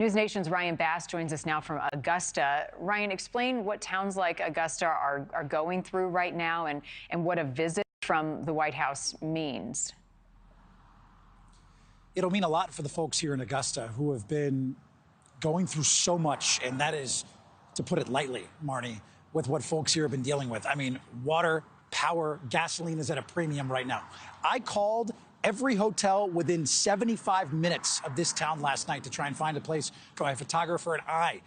NewsNation's Ryan Bass joins us now from Augusta. Ryan, explain what towns like Augusta are going through right now and what a visit from the White House means. It'll mean a lot for the folks here in Augusta who have been going through so much, and that is, to put it lightly, Marni, with what folks here have been dealing with. I mean, water, power, gasoline is at a premium right now. I called every hotel within 75 minutes of this town last night to try and find a place for my photographer and I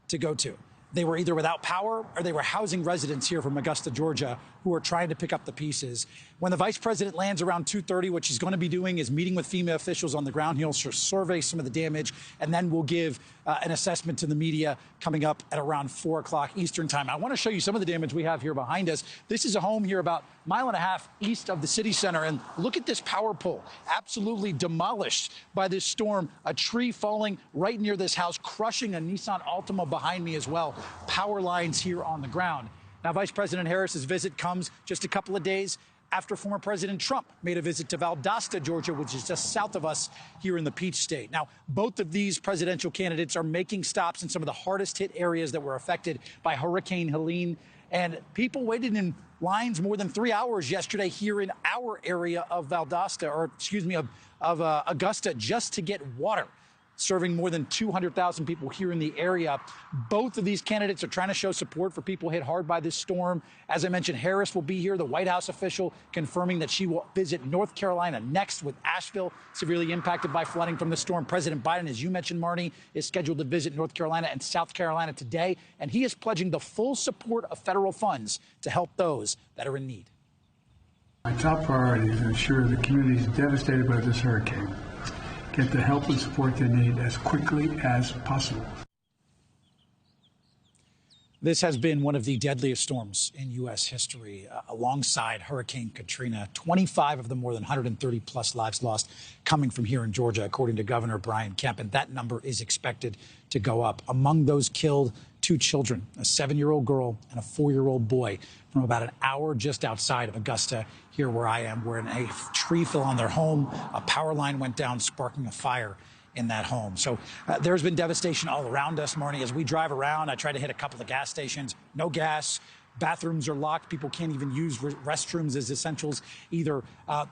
to go to. They were either without power or they were housing residents here from Augusta, Georgia, who are trying to pick up the pieces. When the vice president lands around 2:30, what she's going to be doing is meeting with FEMA officials on the ground. He'll survey some of the damage, and then we'll give an assessment to the media coming up at around 4 o'clock Eastern time. I want to show you some of the damage we have here behind us. This is a home here about a mile and a half east of the city center, and look at this power pole, absolutely demolished by this storm. A tree falling right near this house, crushing a Nissan Altima behind me as well. Power lines here on the ground. Now, Vice President Harris's visit comes just a couple of days after former President Trump made a visit to Valdosta, Georgia, which is just south of us here in the Peach State. Now, both of these presidential candidates are making stops in some of the hardest hit areas that were affected by Hurricane Helene. And people waited in lines more than 3 hours yesterday here in our area of Valdosta, or excuse me, of Augusta, just to get water, serving more than 200,000 people here in the area. Both of these candidates are trying to show support for people hit hard by this storm. As I mentioned, Harris will be here, the White House official confirming that she will visit North Carolina next, with Asheville severely impacted by flooding from the storm. President Biden, as you mentioned, Marni, is scheduled to visit North Carolina and South Carolina today, and he is pledging the full support of federal funds to help those that are in need. My top priority is to ensure the communities devastated by this hurricane get the help and support they need as quickly as possible. This has been one of the deadliest storms in U.S. history, alongside Hurricane Katrina. 25 of the more than 130 plus lives lost coming from here in Georgia, according to Governor Brian Kemp, and that number is expected to go up. Among those killed, 2 children, a 7-year-old girl and a 4-year-old boy, from about an hour just outside of Augusta, here where I am, where a tree fell on their home. A power line went down, sparking a fire in that home. So there's been devastation all around us, Marni. As we drive around, I try to hit a couple of gas stations, no gas. Bathrooms are locked. People can't even use restrooms as essentials either.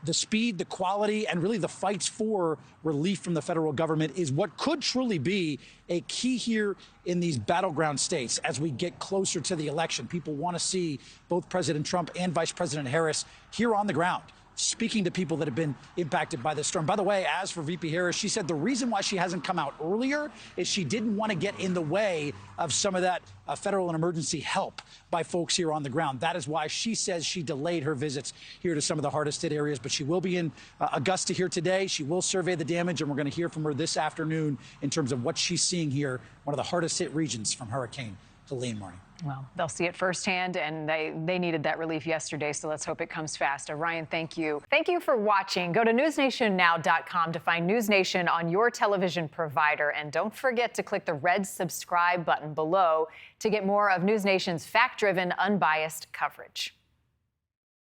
The speed, the quality, and really the fights for relief from the federal government is what could truly be a key here in these battleground states as we get closer to the election. People want to see both President Trump and Vice President Harris here on the ground, speaking to people that have been impacted by this storm. By the way, as for VP Harris, she said the reason why she hasn't come out earlier is she didn't want to get in the way of some of that federal and emergency help by folks here on the ground. That is why she says she delayed her visits here to some of the hardest hit areas. But she will be in Augusta here today. She will survey the damage, and we're going to hear from her this afternoon in terms of what she's seeing here, one of the hardest hit regions from Hurricane Helene, Marni. Well, they'll see it firsthand, and they needed that relief yesterday, so let's hope it comes fast. Ryan, thank you. Thank you for watching. Go to newsnationnow.com to find NewsNation on your television provider, and don't forget to click the red subscribe button below to get more of NewsNation's fact-driven, unbiased coverage.